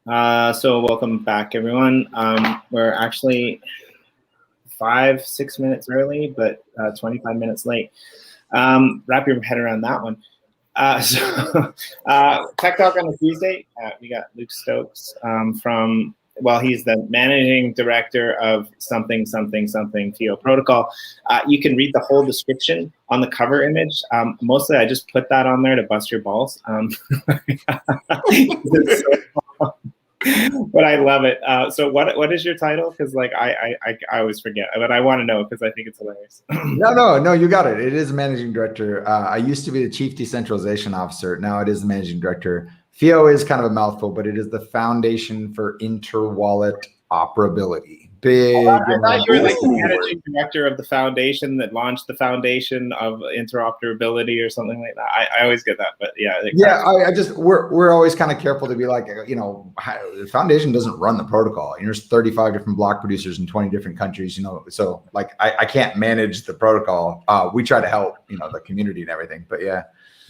So welcome back, everyone. We're actually 5-6 minutes early, but 25 minutes late. Wrap your head around that one. Tech Talk on a Tuesday. We got Luke Stokes he's the managing director of something FIO Protocol. You can read the whole description on the cover image. Mostly I just put that on there to bust your balls. But I love it. So what is your title? Because like I always forget, but I want to know because I think it's hilarious. No, you got it. It is managing director. I used to be the chief decentralization officer. Now it is the managing director. FIO is kind of a mouthful, but it is the Foundation for Interwallet Operability. Big. I thought you were like the managing director of the foundation that launched the foundation of interoperability or something like that. I always get that, but yeah. We're always kind of careful to be like, the foundation doesn't run the protocol. There's 35 different block producers in 20 different countries, so like I can't manage the protocol. We try to help, the community and everything, but yeah.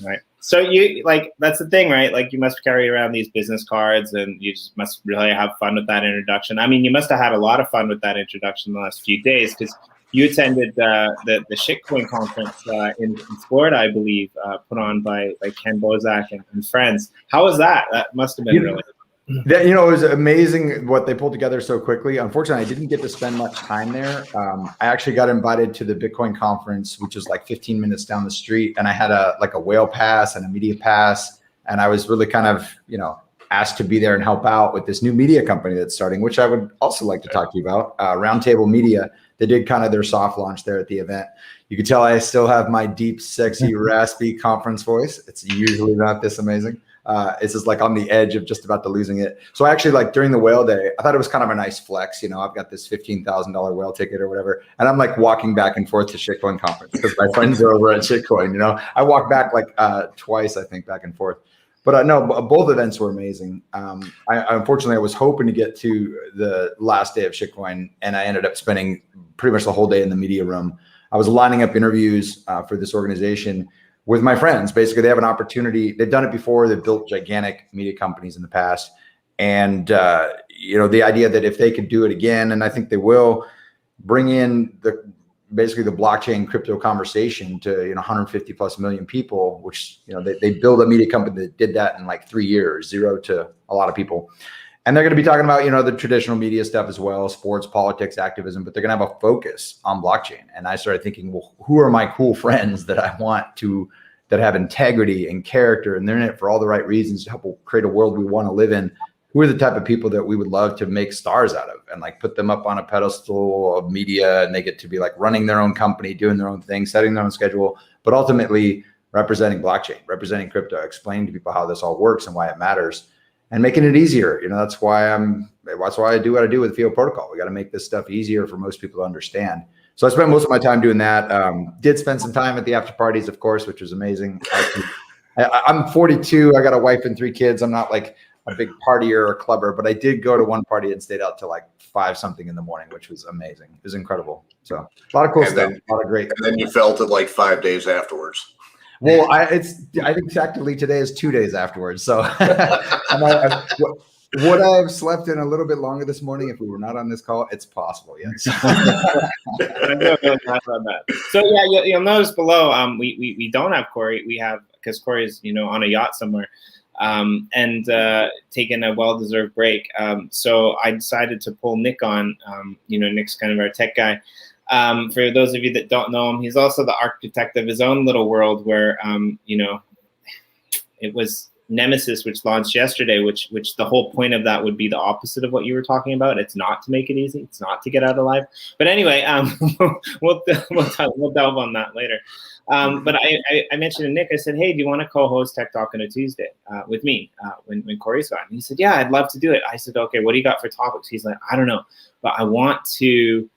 Right. So you that's the thing, right? Like you must carry around these business cards and you just must really have fun with that introduction. I mean, you must have had a lot of fun with that introduction the last few days because you attended the shitcoin conference in Florida, I believe, put on by Ken Bozak and friends. How was that? That must have been really it was amazing what they pulled together so quickly. Unfortunately, I didn't get to spend much time there. I actually got invited to the Bitcoin conference, which was like 15 minutes down the street. And I had a whale pass and a media pass. And I was really kind of, asked to be there and help out with this new media company that's starting, which I would also like to talk to you about, Roundtable Media. They did kind of their soft launch there at the event. You could tell I still have my deep, sexy, raspy conference voice. It's usually not this amazing. It's just like on the edge of just about to losing it. So actually, during the whale day, I thought it was kind of a nice flex. I've got this $15,000 whale ticket or whatever, and I'm walking back and forth to Shitcoin conference because my friends are over at Shitcoin. I walk back twice, I think, back and forth. But no, both events were amazing. Unfortunately, I was hoping to get to the last day of Shitcoin, and I ended up spending pretty much the whole day in the media room. I was lining up interviews for this organization with my friends. Basically, they have an opportunity. They've done it before. They've built gigantic media companies in the past. And, the idea that if they could do it again, and I think they will, bring in basically the blockchain crypto conversation to, 150 plus million people, which, they build a media company that did that in 3 years, 0 to a lot of people. And they're going to be talking about, the traditional media stuff as well, sports, politics, activism, but they're going to have a focus on blockchain. And I started thinking, well, who are my cool friends that I want that have integrity and character, and they're in it for all the right reasons to help create a world we want to live in? Who are the type of people that we would love to make stars out of and put them up on a pedestal of media, and they get to be running their own company, doing their own thing, setting their own schedule, but ultimately representing blockchain, representing crypto, explaining to people how this all works and why it matters, and making it easier. That's why I do what I do with FIO Protocol. We got to make this stuff easier for most people to understand. So I spent most of my time doing that. Did spend some time at the after parties, of course, which was amazing. I'm 42. I got a wife and 3 kids. I'm not a big partier or clubber, but I did go to one party and stayed out till 5 something in the morning, which was amazing. It was incredible. So a lot of cool stuff. A lot of great. And then you felt it 5 days afterwards. Well, I think technically today is 2 days afterwards. So would I have slept in a little bit longer this morning if we were not on this call? It's possible, yes. So yeah, you'll notice below we don't have Corey. We have, because Corey is on a yacht somewhere and taking a well-deserved break. So I decided to pull Nick on. Nick's kind of our tech guy. For those of you that don't know him, he's also the architect of his own little world where, it was Nemesis, which launched yesterday, which the whole point of that would be the opposite of what you were talking about. It's not to make it easy. It's not to get out alive. But anyway, we'll delve on that later. But I mentioned to Nick, I said, hey, do you want to co-host Tech Talk on a Tuesday with me when Corey's gone? And he said, yeah, I'd love to do it. I said, okay, what do you got for topics? He's like, I don't know, but I want to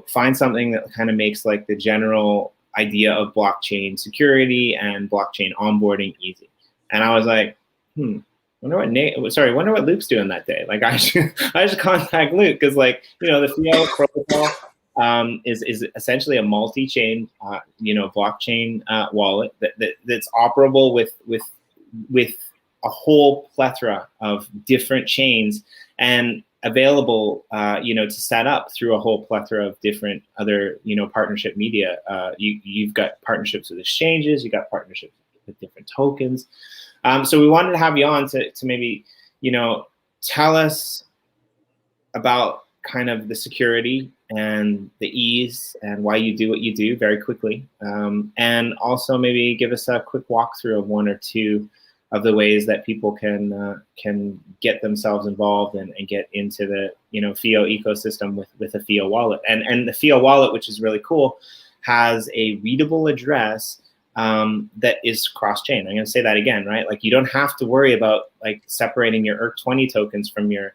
find something that kind of makes the general idea of blockchain security and blockchain onboarding easy. And I was like, wonder what Luke's doing that day. I should contact Luke because the FIO protocol is essentially a multi-chain, blockchain wallet that's operable with a whole plethora of different chains and available, to set up through a whole plethora of different other, partnership media. You've got partnerships with exchanges, you got partnerships with different tokens. So we wanted to have you on to maybe, tell us about kind of the security and the ease and why you do what you do very quickly. And also maybe give us a quick walkthrough of one or two of the ways that people can get themselves involved and get into the FIO ecosystem with a FIO wallet. And the FIO wallet, which is really cool, has a readable address that is cross-chain. I'm going to say that again, right? Like you don't have to worry about like separating your ERC20 tokens from your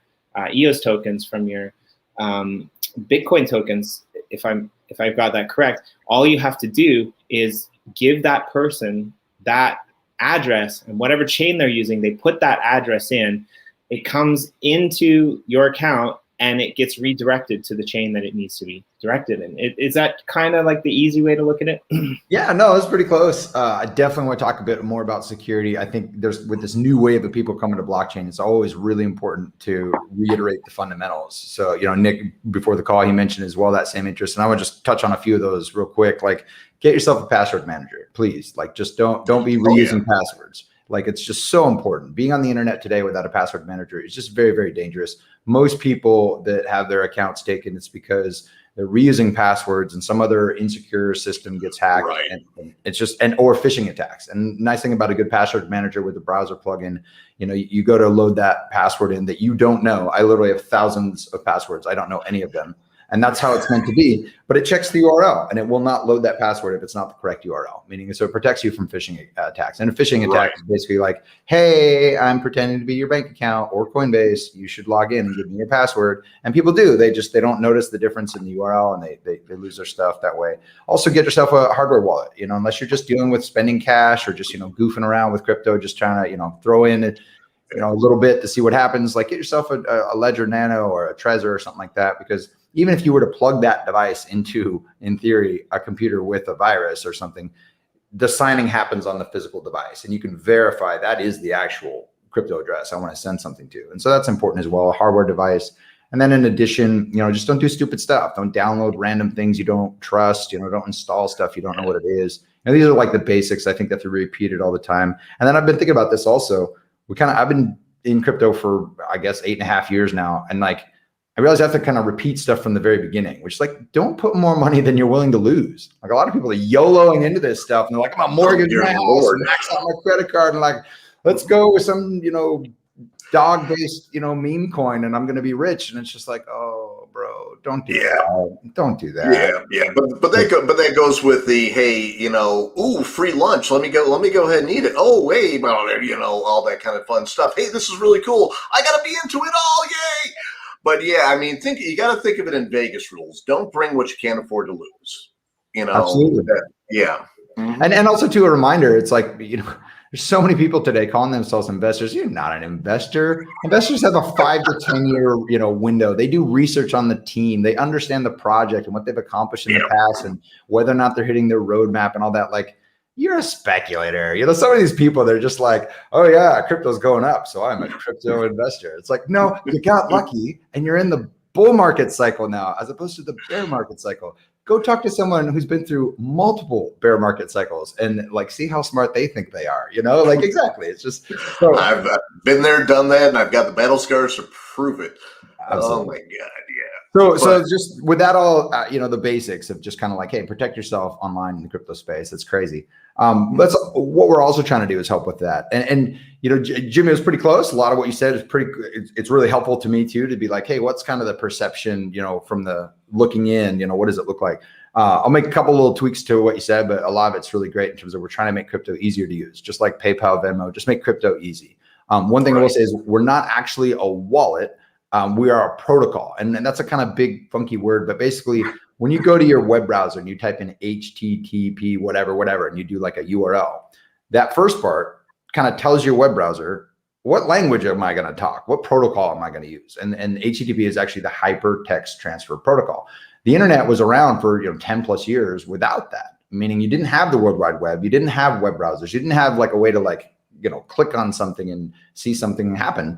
EOS tokens from your Bitcoin tokens. If I've got that correct, all you have to do is give that person that address, and whatever chain they're using, they put that address in, it comes into your account and it gets redirected to the chain that it needs to be directed in. Is that kind of like the easy way to look at it? Yeah, no, it's pretty close. I definitely want to talk a bit more about security. I think with this new wave of people coming to blockchain, it's always really important to reiterate the fundamentals. So, Nick, before the call, he mentioned as well that same interest. And I would just touch on a few of those real quick. Like, get yourself a password manager, please. Like, just don't be reusing passwords. Like, it's just so important. Being on the internet today without a password manager is just very, very dangerous. Most people that have their accounts taken, it's because they're reusing passwords and some other insecure system gets hacked. Right. And it's just, or phishing attacks. And nice thing about a good password manager with the browser plugin, you go to load that password in that you don't know. I literally have thousands of passwords. I don't know any of them. And that's how it's meant to be, but it checks the URL and it will not load that password if it's not the correct URL, meaning so it protects you from phishing attacks. And a phishing attack is basically like, hey, I'm pretending to be your bank account or Coinbase. You should log in and give me your password. And people do, they don't notice the difference in the URL and they lose their stuff that way. Also get yourself a hardware wallet, unless you're just dealing with spending cash or just, goofing around with crypto, just trying to, throw in a little bit to see what happens. Like get yourself a Ledger Nano or a Trezor or something like that, because even if you were to plug that device into, in theory, a computer with a virus or something, the signing happens on the physical device and you can verify that is the actual crypto address I want to send something to. And so that's important as well, a hardware device. And then in addition, just don't do stupid stuff. Don't download random things you don't trust, don't install stuff you don't know what it is. These are like the basics. I think that they're repeated all the time. And then I've been thinking about this also. I've been in crypto for, I guess, 8.5 years now. And like, I realized I have to kind of repeat stuff from the very beginning, which is like, don't put more money than you're willing to lose. Like a lot of people are YOLOing into this stuff and they're like, I'm gonna mortgage my house and max out my credit card and like, let's go with some, dog-based, meme coin and I'm gonna be rich. And it's just like, oh, bro, don't do that. Don't do that. Yeah. But that goes with the, hey, ooh, free lunch. Let me go ahead and eat it. Oh, wait, all that kind of fun stuff. Hey, this is really cool. I gotta be into it all. Yay. But yeah, I mean, you got to think of it in Vegas rules. Don't bring what you can't afford to lose. Absolutely. Yeah. Mm-hmm. And also too, a reminder, it's like, there's so many people today calling themselves investors. You're not an investor. Investors have a 5 to 10 year, window. They do research on the team. They understand the project and what they've accomplished in the past and whether or not they're hitting their roadmap and all that. Like, you're a speculator. Some of these people, they're just like, oh yeah, crypto's going up, so I'm a crypto investor. It's like, no, you got lucky and you're in the bull market cycle now, as opposed to the bear market cycle. Go talk to someone who's been through multiple bear market cycles and like see how smart they think they are. Like exactly. It's just so, I've been there, done that, and I've got the battle scars to prove it. Absolutely. Oh my God, yeah. So just with that all, the basics of just kind of like, hey, protect yourself online in the crypto space. It's crazy. That's what we're also trying to do is help with that. And Jimmy was pretty close. A lot of what you said is it's really helpful to me too, to be like, hey, what's kind of the perception, from the looking in, what does it look like? I'll make a couple little tweaks to what you said, but a lot of it's really great in terms of we're trying to make crypto easier to use, just like PayPal, Venmo, just make crypto easy. One thing I will say is we're not actually a wallet. We are a protocol, and that's a kind of big funky word, but basically when you go to your web browser and you type in HTTP, whatever, and you do like a URL, that first part kind of tells your web browser, what language am I going to talk? What protocol am I going to use? And HTTP is actually the hypertext transfer protocol. The internet was around for 10 plus years without that, meaning you didn't have the World Wide Web. You didn't have web browsers. You didn't have like a way to like, click on something and see something happen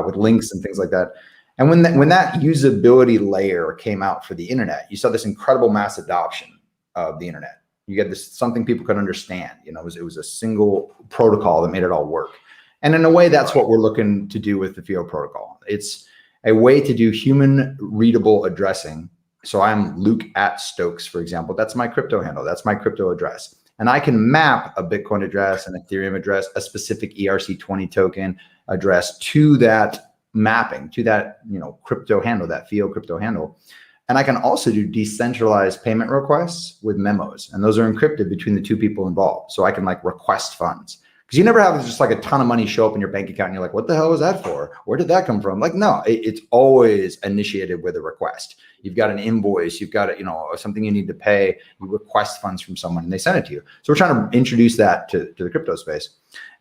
with links and things like that. And when that usability layer came out for the internet, you saw this incredible mass adoption of the internet. You get this something people could understand. It was a single protocol that made it all work. And in a way, that's what we're looking to do with the FIO protocol. It's a way to do human readable addressing. So I'm Luke @Stokes, for example. That's my crypto handle. That's my crypto address. And I can map a Bitcoin address, an Ethereum address, a specific ERC20 token address to that mapping, to that crypto handle, that FIO crypto handle. And I can also do decentralized payment requests with memos. And those are encrypted between the two people involved. So I can request funds. Because you never have just a ton of money show up in your bank account and you're like, what the hell was that for? Where did that come from? No, it's always initiated with a request. You've got an invoice, you've got something you need to pay, you request funds from someone and they send it to you. So we're trying to introduce that to the crypto space.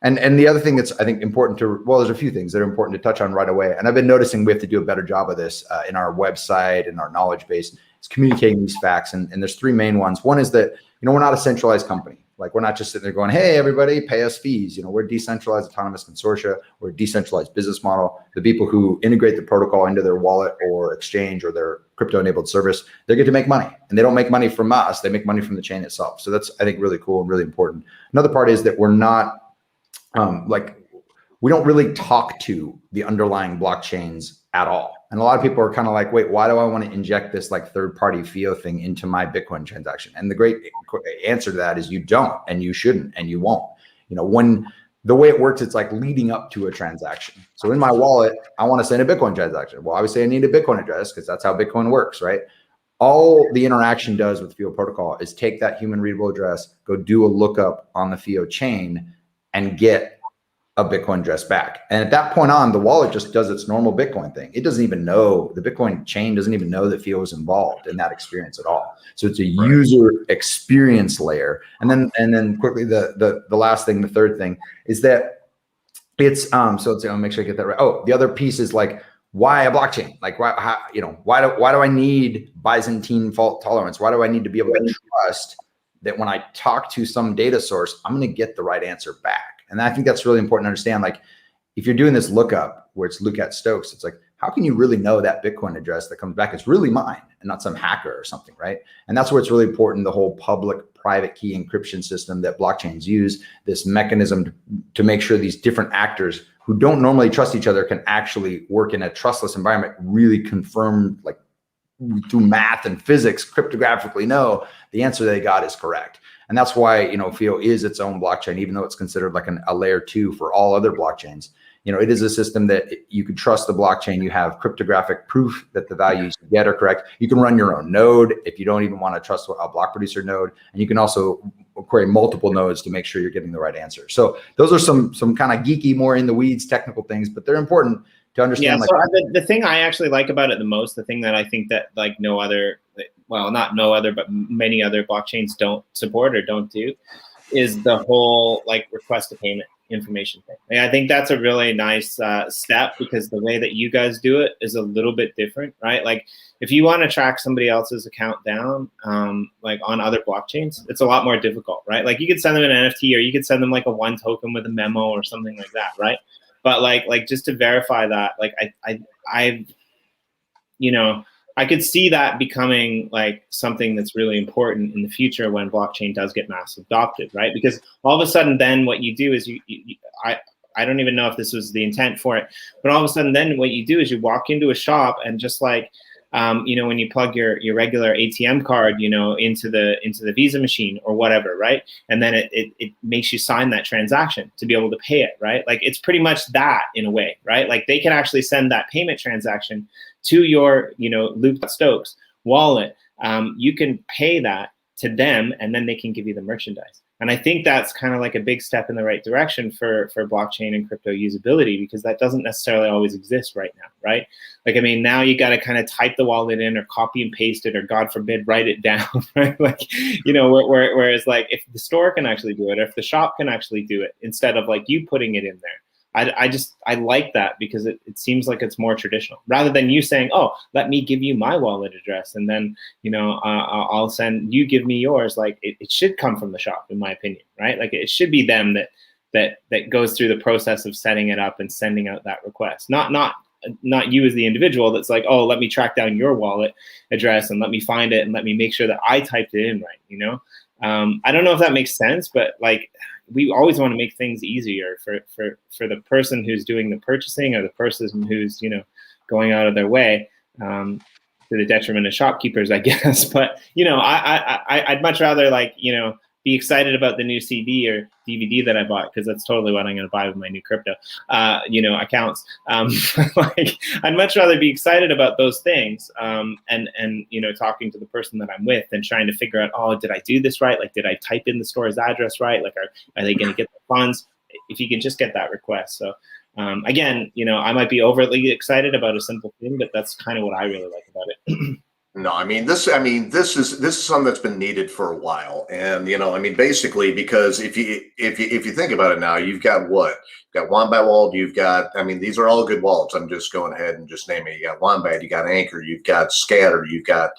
And the other thing that's I think important there's a few things that are important to touch on right away. And I've been noticing we have to do a better job of this in our website and our knowledge base. It's communicating these facts. And there's three main ones. One is that, we're not a centralized company. We're not just sitting there going, hey, everybody, pay us fees. We're a decentralized autonomous consortia. We're a decentralized business model. The people who integrate the protocol into their wallet or exchange or their crypto-enabled service, they get to make money. And they don't make money from us. They make money from the chain itself. So that's, I think, really cool and really important. Another part is that we're not, we don't really talk to the underlying blockchains at all. And a lot of people are kind of like, wait, why do I want to inject this third-party FIO thing into my Bitcoin transaction? And the great answer to that is you don't, and you shouldn't, and you won't. When the way it works, it's leading up to a transaction. So in my wallet, I want to send a Bitcoin transaction. Well, obviously I need a Bitcoin address because that's how Bitcoin works, right? All the interaction does with FIO protocol is take that human readable address, go do a lookup on the FIO chain and get a Bitcoin address back. And at that point on, the wallet just does its normal Bitcoin thing. It doesn't even know, the Bitcoin chain doesn't even know that FIO is involved in that experience at all. So it's a user experience layer. And then quickly, the last thing, the third thing is that it's, so let's see, I'll make sure I get that right. Oh, the other piece is why a blockchain? Why do I need Byzantine fault tolerance? Why do I need to be able to trust that when I talk to some data source, I'm going to get the right answer back? And I think that's really important to understand. If you're doing this lookup where it's Luke @Stokes, it's how can you really know that Bitcoin address that comes back is really mine and not some hacker or something, right? And that's where it's really important, the whole public-private key encryption system that blockchains use, this mechanism to make sure these different actors who don't normally trust each other can actually work in a trustless environment, really confirm, through math and physics, cryptographically know the answer they got is correct. And that's why, FIO is its own blockchain, even though it's considered a layer 2 for all other blockchains. It is a system that you can trust the blockchain. You have cryptographic proof that the values you get are correct. You can run your own node if you don't even want to trust a block producer node. And you can also query multiple nodes to make sure you're getting the right answer. So those are some kind of geeky, more in the weeds technical things, but they're important to understand. Yeah, so the thing I actually like about it the most, the thing that I think that no other, well, not no other, but many other blockchains don't support or don't do, is the whole request to payment information thing. And I think that's a really nice step, because the way that you guys do it is a little bit different, right? If you want to track somebody else's account down, on other blockchains, it's a lot more difficult, right? You could send them an NFT, or you could send them a one token with a memo or something like that, right? But just to verify that, I could see that becoming something that's really important in the future when blockchain does get mass adopted, right? Because all of a sudden, then what you do is I don't even know if this was the intent for it, but all of a sudden, then what you do is you walk into a shop and just when you plug your regular ATM card, into the Visa machine or whatever, right? And then it makes you sign that transaction to be able to pay it, right? It's pretty much that in a way, right? They can actually send that payment transaction to your, Luke Stokes wallet. You can pay that to them, and then they can give you the merchandise. And I think that's kind of a big step in the right direction for blockchain and crypto usability, because that doesn't necessarily always exist right now, right? Now you got to kind of type the wallet in, or copy and paste it, or God forbid, write it down, right? Whereas if the store can actually do it, or if the shop can actually do it, instead of you putting it in there. I like that, because it seems like it's more traditional, rather than you saying, oh, let me give you my wallet address, and then, I'll send, you give me yours. It should come from the shop, in my opinion, right? It should be them that goes through the process of setting it up and sending out that request. Not you as the individual that's like, oh, let me track down your wallet address and let me find it and let me make sure that I typed it in right, you know? I don't know if that makes sense, but like, we always want to make things easier for the person who's doing the purchasing or the person who's, you know, going out of their way, to the detriment of shopkeepers, I guess. But, you know, I'd much rather, like, you know, be excited about the new CD or DVD that I bought, because that's totally what I'm going to buy with my new crypto, you know, accounts. Like, I'd much rather be excited about those things, and you know, talking to the person that I'm with and trying to figure out, oh, did I do this right? Like, did I type in the store's address right? Like, are they going to get the funds? If you can just get that request. So again, you know, I might be overly excited about a simple thing, but that's kind of what I really like about it. No, I mean, this is something that's been needed for a while. And, you know, I mean, basically, because if you think about it now, you've got what? You've got Wombat Wallet, you've got, I mean, these are all good wallets. I'm just going ahead and just naming it. You got Wombat, you got Anchor, you've got Scatter, you've got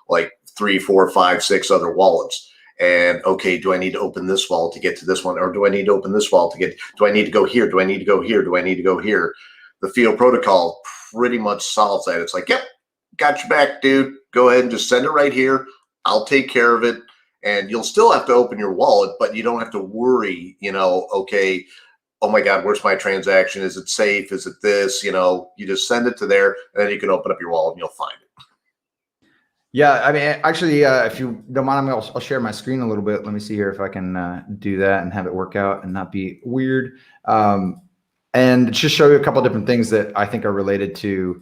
like 3, 4, 5, 6 other wallets. And okay, do I need to open this wallet to get to this one? Or do I need to open this wallet to get, do I need to go here? Do I need to go here? Do I need to go here? The FIO protocol pretty much solves that. It's like, yep, got your back, dude. Go ahead and just send it right here. I'll take care of it. And you'll still have to open your wallet, but you don't have to worry, you know, okay, oh my God, where's my transaction? Is it safe? Is it this? You know, you just send it to there, and then you can open up your wallet and you'll find it. Yeah, I mean, actually, if you don't mind, I'll share my screen a little bit. Let me see here if I can do that and have it work out and not be weird. And just show you a couple of different things that I think are related to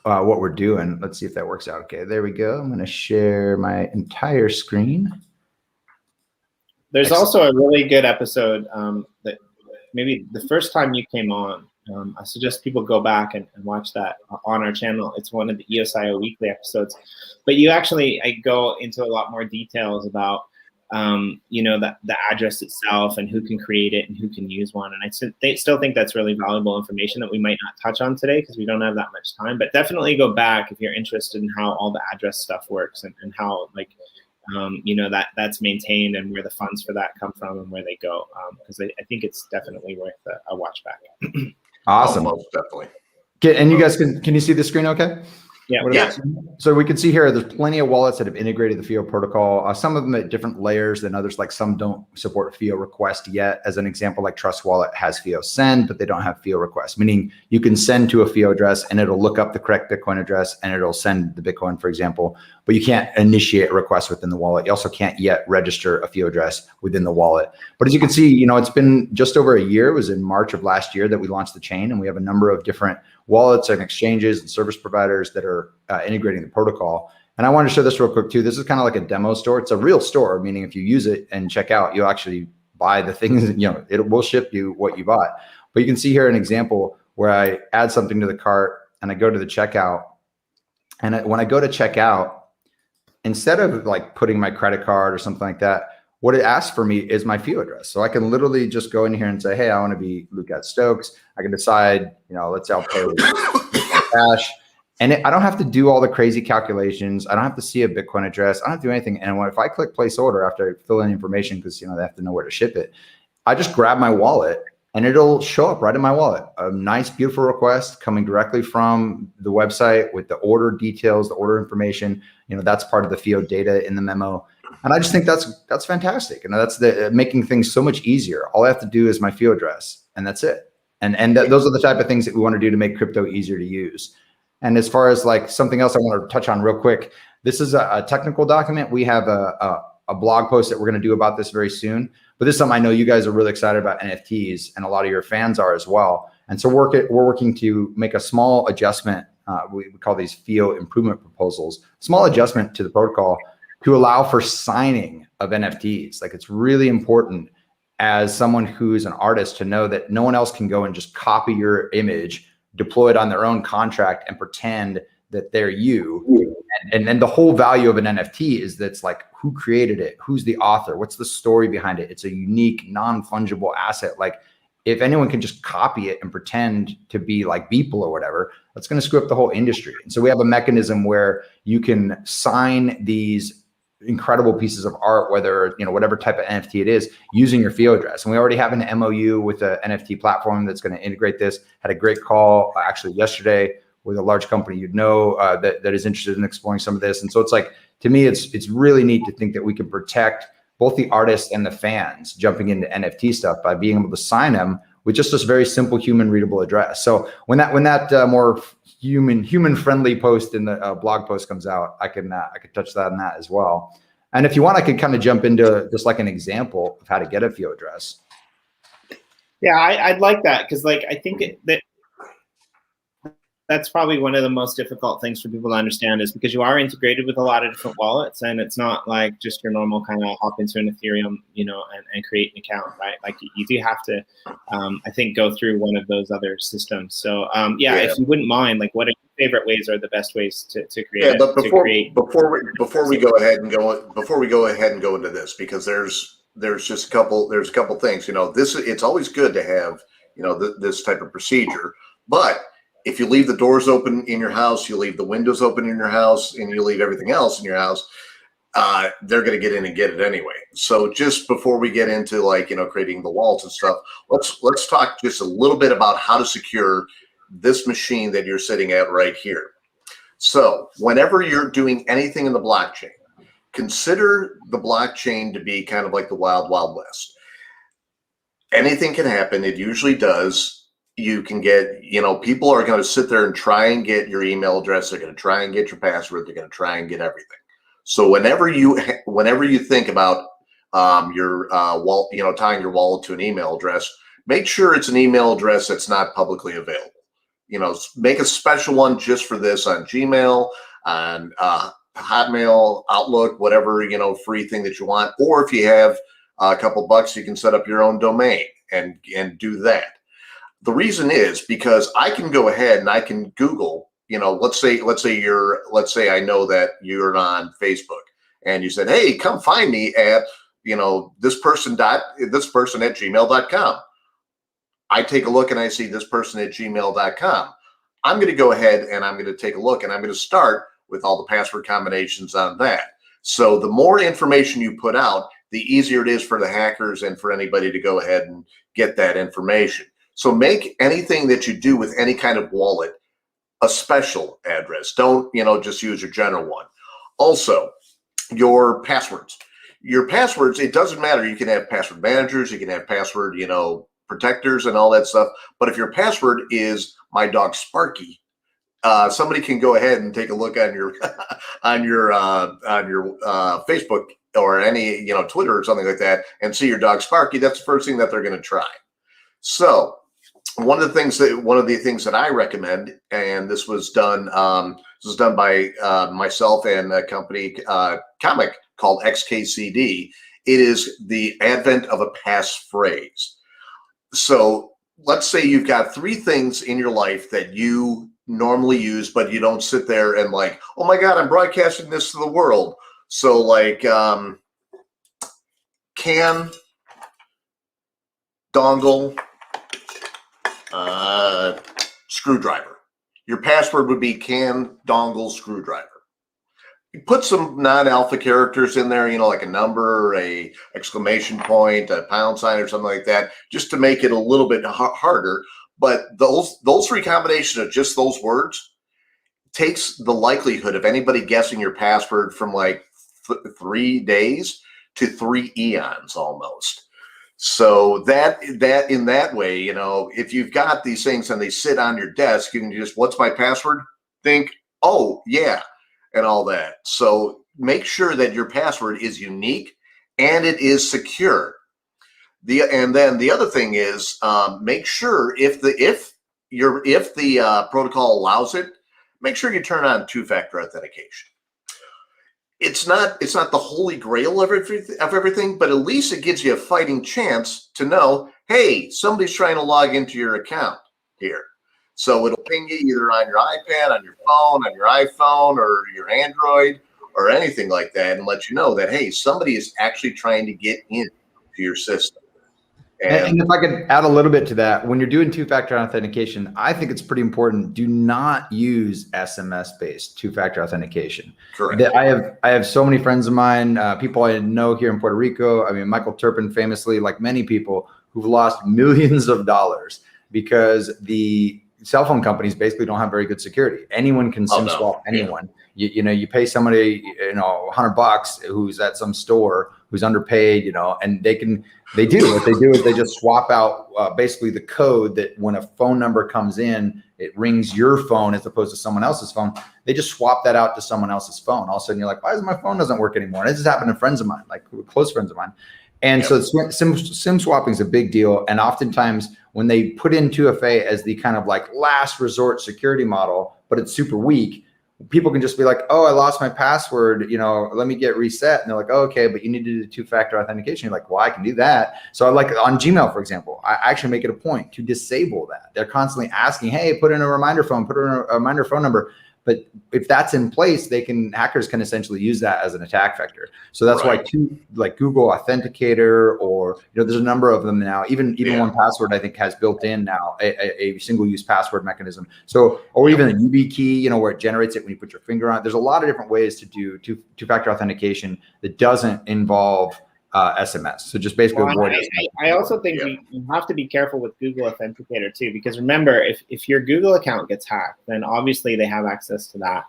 what we're doing. Let's see if that works out. Okay, there we go. I'm going to share my entire screen. There's also a really good episode that maybe the first time you came on. I suggest people go back and watch that on our channel. It's one of the ESIO weekly episodes, but you actually go into a lot more details about you know, the address itself and who can create it and who can use one. And I still think that's really valuable information that we might not touch on today because we don't have that much time. But definitely go back if you're interested in how all the address stuff works and how, like, you know, that's maintained and where the funds for that come from and where they go. Because I think it's definitely worth a watch back. Awesome. Oh, most definitely. And you guys can you see the screen okay? Yeah. Yeah. So we can see here, there's plenty of wallets that have integrated the FIO protocol. Some of them at different layers than others, like some don't support FIO request yet. As an example, like Trust Wallet has FIO send, but they don't have FIO request, meaning you can send to a FIO address and it'll look up the correct Bitcoin address and it'll send the Bitcoin, for example, but you can't initiate a request within the wallet. You also can't yet register a FIO address within the wallet. But as you can see, you know, it's been just over a year. It was in March of last year that we launched the chain, and we have a number of different wallets and exchanges and service providers that are integrating the protocol. And I want to show this real quick too. This is kind of like a demo store. It's a real store, meaning if you use it and check out, you'll actually buy the things, you know, it will ship you what you bought. But you can see here an example where I add something to the cart and I go to the checkout. And when I go to checkout, instead of like putting my credit card or something like that, what it asks for me is my FIO address. So I can literally just go in here and say, hey, I want to be Luke Stokes. I can decide, you know, let's say I'll pay with cash. And I don't have to do all the crazy calculations. I don't have to see a Bitcoin address. I don't have to do anything. And if I click place order after I fill in information, because, you know, they have to know where to ship it, I just grab my wallet and it'll show up right in my wallet. A nice, beautiful request coming directly from the website with the order details, the order information. You know, that's part of the FIO data in the memo. And I just think that's fantastic. And that's making things so much easier. All I have to do is my FIO address, and that's it. And those are the type of things that we want to do to make crypto easier to use. And as far as like something else I want to touch on real quick, this is a technical document. We have a blog post that we're going to do about this very soon. But this is something I know you guys are really excited about, NFTs, and a lot of your fans are as well. And so we're working to make a small adjustment. We call these FIO improvement proposals, small adjustment to the protocol to allow for signing of NFTs. Like, it's really important as someone who's an artist to know that no one else can go and just copy your image, deploy it on their own contract, and pretend that they're you. And then the whole value of an NFT is that's like, who created it? Who's the author? What's the story behind it? It's a unique, non-fungible asset. Like, if anyone can just copy it and pretend to be like Beeple or whatever, that's going to screw up the whole industry. And so we have a mechanism where you can sign these incredible pieces of art, whether, whatever type of NFT it is, using your FIO address. And we already have an MOU with an NFT platform that's going to integrate this. Had a great call actually yesterday with a large company that is interested in exploring some of this. And so it's like, to me, it's really neat to think that we can protect both the artists and the fans jumping into NFT stuff by being able to sign them with just this very simple human readable address. So when that more human friendly post in the blog post comes out, I could touch that on that as well. And if you want, I could kind of jump into just like an example of how to get a FIO address. Yeah, I'd like that, because like I think that's probably one of the most difficult things for people to understand, is because you are integrated with a lot of different wallets, and it's not like just your normal kind of hop into an Ethereum, and create an account, right? Like you do have to, I think, go through one of those other systems. So if you wouldn't mind, like, what are your favorite ways or the best ways to create? Yeah, but before we go ahead and go into this, because there's a couple things. It's always good to have this type of procedure, but if you leave the doors open in your house, you leave the windows open in your house, and you leave everything else in your house, they're going to get in and get it anyway. So just before we get into creating the wallets and stuff, let's talk just a little bit about how to secure this machine that you're sitting at right here. So whenever you're doing anything in the blockchain, consider the blockchain to be kind of like the wild, wild west. Anything can happen. It usually does. You can get, people are going to sit there and try and get your email address. They're going to try and get your password. They're going to try and get everything. So whenever you think about your wallet, tying your wallet to an email address, make sure it's an email address that's not publicly available. Make a special one just for this on Gmail, on Hotmail, Outlook, whatever, free thing that you want. Or if you have a couple bucks, you can set up your own domain and do that. The reason is because I can go ahead and I can Google, let's say I know that you're on Facebook, and you said, hey, come find me at, this person at gmail.com. I take a look and I see this person at gmail.com. I'm going to go ahead and I'm going to take a look, and I'm going to start with all the password combinations on that. So the more information you put out, the easier it is for the hackers and for anybody to go ahead and get that information. So make anything that you do with any kind of wallet a special address. Don't, just use your general one. Also, your passwords. Your passwords, it doesn't matter. You can have password managers, you can have password, protectors and all that stuff. But if your password is my dog Sparky, somebody can go ahead and take a look on your on your Facebook or any Twitter or something like that, and see your dog Sparky. That's the first thing that they're going to try. So one of the things that I recommend, and this was done by myself and a company comic called XKCD. It is the advent of a passphrase. So let's say you've got 3 things in your life that you normally use, but you don't sit there and like, oh my God, I'm broadcasting this to the world. So like can, dongle, screwdriver. Your password would be can, dongle, screwdriver. You put some non-alpha characters in there, like a number, a exclamation point, a pound sign, or something like that, just to make it a little bit harder. But those 3 combinations of just those words takes the likelihood of anybody guessing your password from like 3 days to 3 eons almost. So that in that way, if you've got these things and they sit on your desk, you can just, what's my password? Think, oh yeah, and all that. So make sure that your password is unique and it is secure. And then the other thing is, make sure if the protocol allows it, make sure you turn on 2-factor authentication. It's not the holy grail of everything, but at least it gives you a fighting chance to know, hey, somebody's trying to log into your account here. So it'll ping you either on your iPad, on your phone, on your iPhone, or your Android, or anything like that, and let you know that, hey, somebody is actually trying to get into your system. And if I could add a little bit to that, when you're doing two-factor authentication, I think it's pretty important. Do not use SMS-based two-factor authentication. Correct. I have so many friends of mine, people I know here in Puerto Rico. I mean, Michael Turpin famously, like many people, who've lost millions of dollars because the cell phone companies basically don't have very good security. Anyone can SIM swap anyone. Yeah. You pay somebody, $100 who's at some store who's underpaid, and they do is they just swap out basically the code that when a phone number comes in, it rings your phone as opposed to someone else's phone. They just swap that out to someone else's phone. All of a sudden you're like, why is my phone doesn't work anymore? And this has happened to friends of mine, like close friends of mine. And so SIM swapping is a big deal. And oftentimes when they put in 2FA as the kind of like last resort security model, but it's super weak, people can just be like, oh, I lost my password, let me get reset. And they're like, oh, okay, but you need to do two-factor authentication. You're like, well, I can do that. So like on Gmail, for example, I actually make it a point to disable that. They're constantly asking, hey, put in a reminder phone, put in a reminder phone number. But if that's in place, hackers can essentially use that as an attack vector. So that's why like Google Authenticator, or there's a number of them now. Even 1Password, I think, has built in now a single-use password mechanism. So, or even a YubiKey, where it generates it when you put your finger on it. There's a lot of different ways to do two-factor authentication that doesn't involve SMS. So just basically avoid it. I also think we have to be careful with Google Authenticator too, because remember, if your Google account gets hacked, then obviously they have access to that.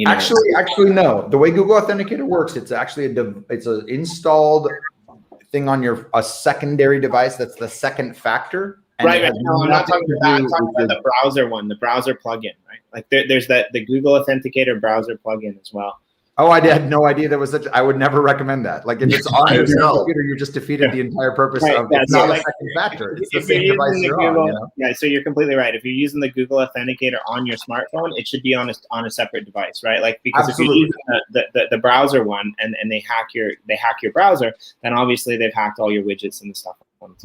Actually, no. The way Google Authenticator works, it's actually it's an installed thing on a secondary device. That's the second factor. Right. No, I'm not talking about that. I'm talking about the browser one, the browser plugin, right? Like there's the Google Authenticator browser plugin as well. Oh, I had no idea there was such. I would never recommend that. Like if it's on your computer, you just defeated the entire purpose of it's not a second factor. It's the same device you're on. Yeah, so you're completely right. If you're using the Google Authenticator on your smartphone, it should be on a separate device, right? Like because if you're using the browser one and they hack your browser, then obviously they've hacked all your widgets and the stuff.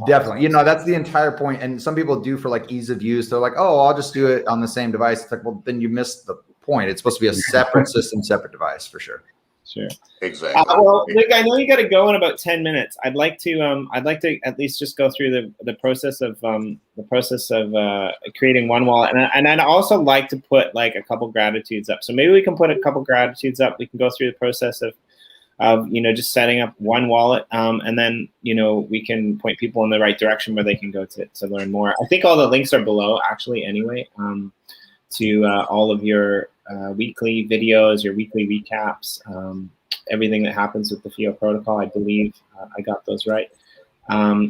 Definitely. That's the entire point. And some people do for like ease of use. They're like, oh, I'll just do it on the same device. It's like, well, then you missed the point. It's supposed to be a separate system, separate device for sure. Sure. Exactly. Well, Luke, I know you got to go in about 10 minutes. I'd like to at least just go through the process of creating one wallet, and I'd also like to put like a couple gratitudes up. So maybe we can put a couple gratitudes up. We can go through the process of just setting up one wallet, and then we can point people in the right direction where they can go to learn more. I think all the links are below actually anyway, to all of your weekly videos, your weekly recaps, everything that happens with the FIO protocol. I believe I got those right.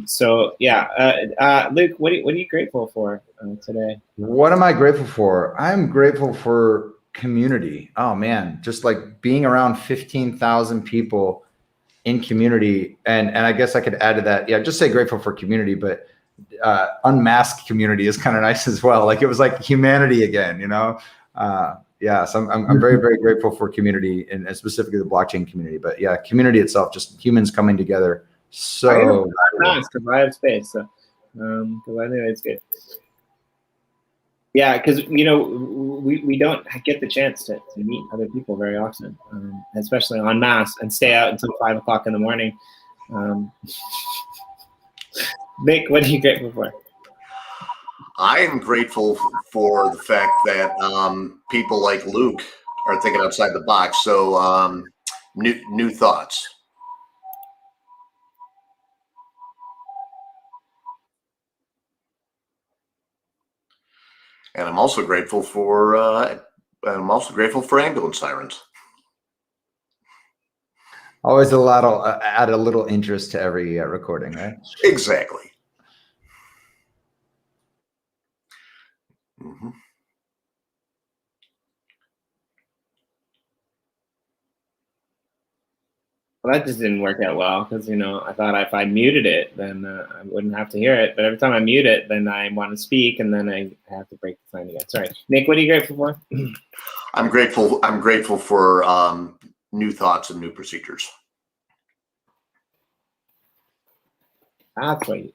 So yeah, Luke, what are you grateful for today? What am I grateful for? I'm grateful for community. Oh man, just like being around 15,000 people in community. And I guess I could add to that. Yeah, just say grateful for community, but unmasked community is kind of nice as well. Like it was like humanity again, so I'm very, very grateful for community and specifically the blockchain community, but yeah, community itself, just humans coming together. So nice because I have space. So, because I think it's good. Yeah, because we don't get the chance to meet other people very often, especially en masse, and stay out until 5 o'clock in the morning. Nick, what are you grateful for? I am grateful for the fact that people like Luke are thinking outside the box. So new thoughts. And I'm also grateful for ambulance sirens. Always add a little interest to every recording, right? Exactly. Mm-hmm. Well, that just didn't work out well because I thought if I muted it, then I wouldn't have to hear it. But every time I mute it, then I want to speak, and then I have to break the sign again. Sorry, Nick, what are you grateful for? I'm grateful for new thoughts and new procedures. That's what you.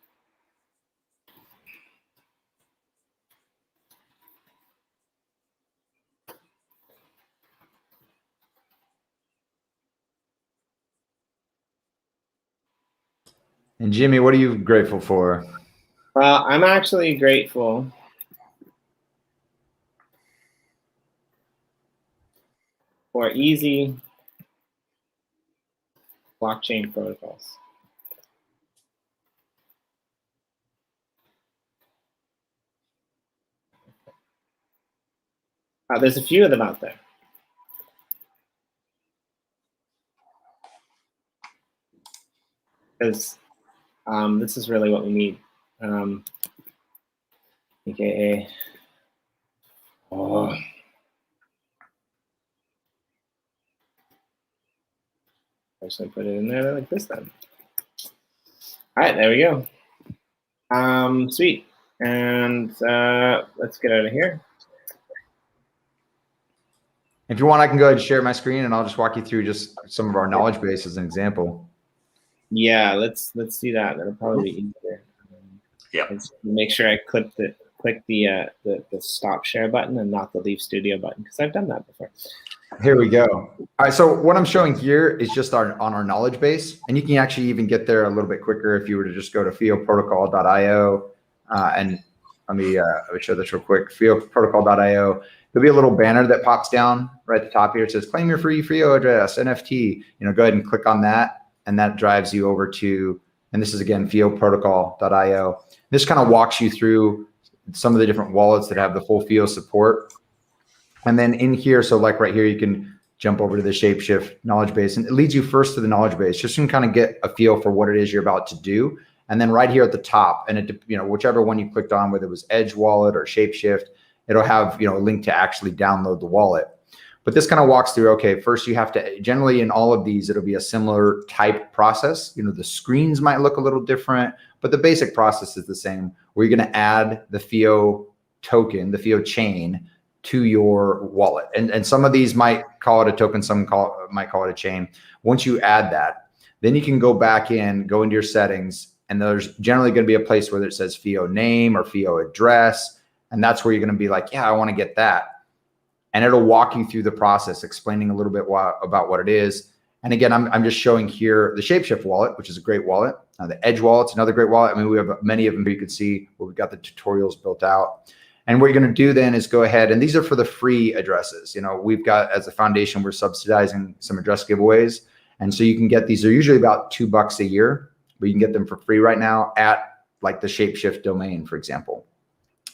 And Jimmy, what are you grateful for? I'm actually grateful for easy blockchain protocols. There's a few of them out there. Because this is really what we need. AKA, I'm just gonna put it in there like this then. All right, there we go. Sweet. And let's get out of here. If you want, I can go ahead and share my screen and I'll just walk you through just some of our knowledge base as an example. Yeah, let's do that. That'll probably be easier. Yeah. Make sure I click the stop share button and not the leave studio button, because I've done that before. Here we go. All right, so what I'm showing here is just on our knowledge base, and you can actually even get there a little bit quicker if you were to just go to FIOprotocol.io and let me show this real quick. FIOprotocol.io. There'll be a little banner that pops down right at the top here. It says claim your free FIO address, NFT. Go ahead and click on that, and that drives you over to, and this is again FIOprotocol.io. This kind of walks you through some of the different wallets that have the full FIO support. And then in here, so like right here, you can jump over to the Shapeshift knowledge base, and it leads you first to the knowledge base, just to kind of get a feel for what it is you're about to do. And then right here at the top, and it, whichever one you clicked on, whether it was Edge Wallet or Shapeshift, it'll have, a link to actually download the wallet. But this kind of walks through, okay, first you have to, generally in all of these, it'll be a similar type process. The screens might look a little different, but the basic process is the same, where you're going to add the FIO token, the FIO chain, to your wallet. And some of these might call it a token, some might call it a chain. Once you add that, then you can go back in, go into your settings, and there's generally going to be a place where it says FIO name or FIO address. And that's where you're going to be like, yeah, I want to get that. And it'll walk you through the process, explaining a little bit about what it is. And again, I'm just showing here the Shapeshift wallet, which is a great wallet. The Edge wallet's another great wallet. I mean, we have many of them, you can see where we've got the tutorials built out. And what you're going to do then is go ahead, and these are for the free addresses. We've got, as a foundation, we're subsidizing some address giveaways. And so you can get these, they're usually about $2 a year, but you can get them for free right now at like the Shapeshift domain, for example.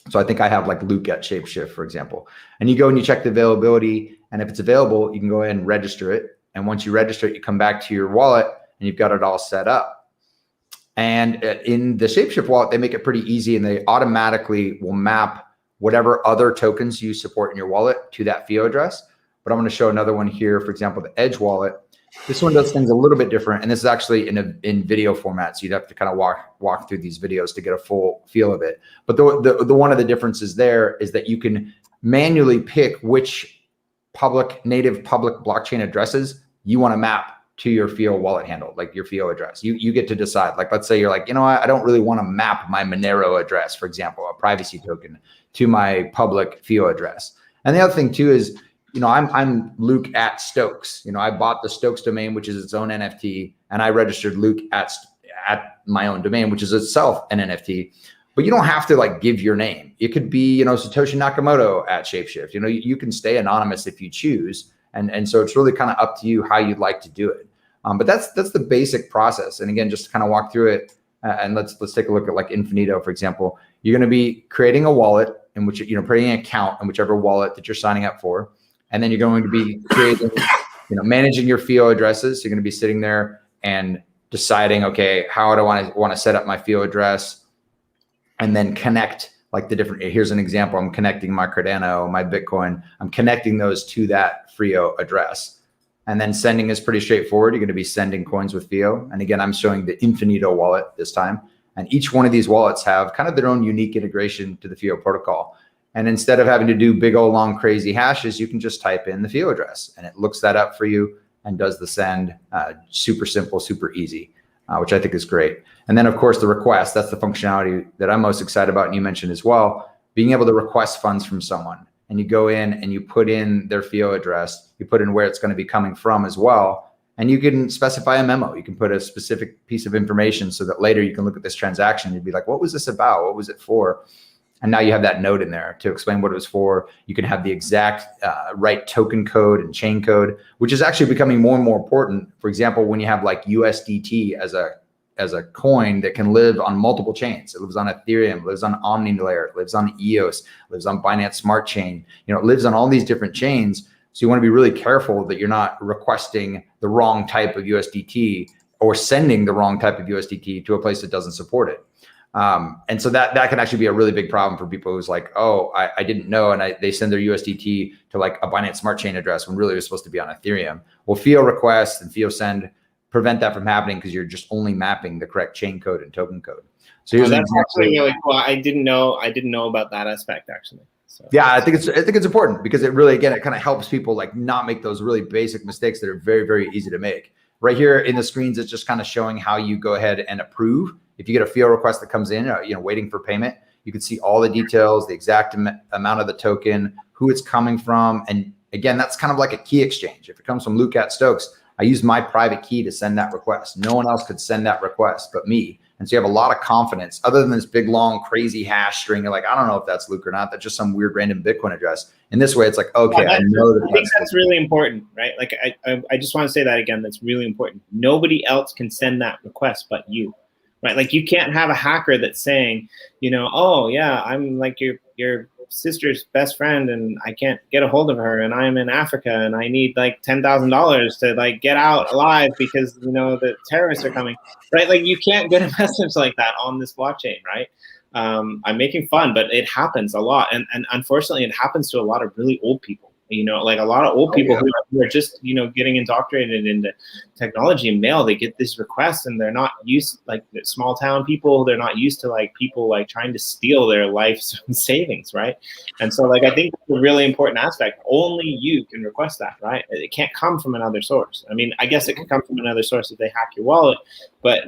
So I think I have like Luke at Shapeshift, for example. And you go and you check the availability, and if it's available, you can go ahead and register it. And once you register it, you come back to your wallet and you've got it all set up. And in the Shapeshift wallet, they make it pretty easy, and they automatically will map whatever other tokens you support in your wallet to that FIO address. But I'm going to show another one here, for example, the Edge wallet. This one does things a little bit different, and this is actually in video format, so you'd have to kind of walk through these videos to get a full feel of it. But the one of the differences there is that you can manually pick which native public blockchain addresses you want to map to your FIO wallet handle, like your FIO address. You get to decide. Like, let's say you're like, I don't really want to map my Monero address, for example, a privacy token, to my public FIO address. And the other thing too is, I'm Luke at Stokes. I bought the Stokes domain, which is its own NFT, and I registered Luke at my own domain, which is itself an NFT. But you don't have to like give your name. It could be, Satoshi Nakamoto at Shapeshift. You can stay anonymous if you choose. And so it's really kind of up to you how you'd like to do it. But that's the basic process. And again, just to kind of walk through it, and let's take a look at like Infinito, for example. You're going to be creating a wallet in which, creating an account in whichever wallet that you're signing up for. And then you're going to be creating, managing your FIO addresses. So you're going to be sitting there and deciding, okay, how do I want to set up my FIO address, and then connect like the different, here's an example. I'm connecting my Cardano, my Bitcoin. I'm connecting those to that FIO address. And then sending is pretty straightforward. You're going to be sending coins with FIO. And again, I'm showing the Infinito wallet this time. And each one of these wallets have kind of their own unique integration to the FIO protocol. And instead of having to do big old long crazy hashes, you can just type in the FIO address, and it looks that up for you and does the send. Super simple, super easy, which I think is great. And then of course the request, that's the functionality that I'm most excited about, and you mentioned as well, being able to request funds from someone. And you go in and you put in their FIO address, you put in where it's going to be coming from as well. And you can specify a memo. You can put a specific piece of information so that later you can look at this transaction. You'd be like, what was this about? What was it for? And now you have that note in there to explain what it was for. You can have the exact right token code and chain code, which is actually becoming more and more important. For example, when you have like USDT as a coin that can live on multiple chains. It lives on Ethereum, lives on OmniLayer, lives on EOS, lives on Binance Smart Chain. It lives on all these different chains. So you want to be really careful that you're not requesting the wrong type of USDT or sending the wrong type of USDT to a place that doesn't support it. And so that can actually be a really big problem for people who's like, oh, I didn't know. And they send their USDT to like a Binance Smart Chain address when really it was supposed to be on Ethereum. Well, FIO request and FIO send prevent that from happening because you're just only mapping the correct chain code and token code. So here's that's actually really cool. I didn't know about that aspect actually. So. Yeah, I think it's important because it really, again, it kind of helps people like not make those really basic mistakes that are very, very easy to make. Right here in the screens, it's just kind of showing how you go ahead and approve. If you get a FIO request that comes in, waiting for payment, you can see all the details, the exact amount of the token, who it's coming from. And again, that's kind of like a key exchange. If it comes from Luke Stokes, I use my private key to send that request. No one else could send that request but me. And so you have a lot of confidence other than this big, long, crazy hash string. You're like, I don't know if that's Luke or not. That's just some weird random Bitcoin address. In this way, it's like, okay, I know that. I think that's really important, right? Like, I just want to say that again. That's really important. Nobody else can send that request but you, right? Like, you can't have a hacker that's saying, oh yeah, I'm like your sister's best friend and I can't get a hold of her and I'm in Africa and I need like $10,000 to like get out alive because the terrorists are coming, right? Like, you can't get a message like that on this blockchain, right? I'm making fun, but it happens a lot, and unfortunately it happens to a lot of really old people. Like a lot of old people who are just getting indoctrinated into technology and mail. They get these requests and they're not used, like small town people, they're not used to like people like trying to steal their life savings, right? And so like I think it's a really important aspect. Only you can request that, right? It can't come from another source. I mean, I guess it could come from another source if they hack your wallet, but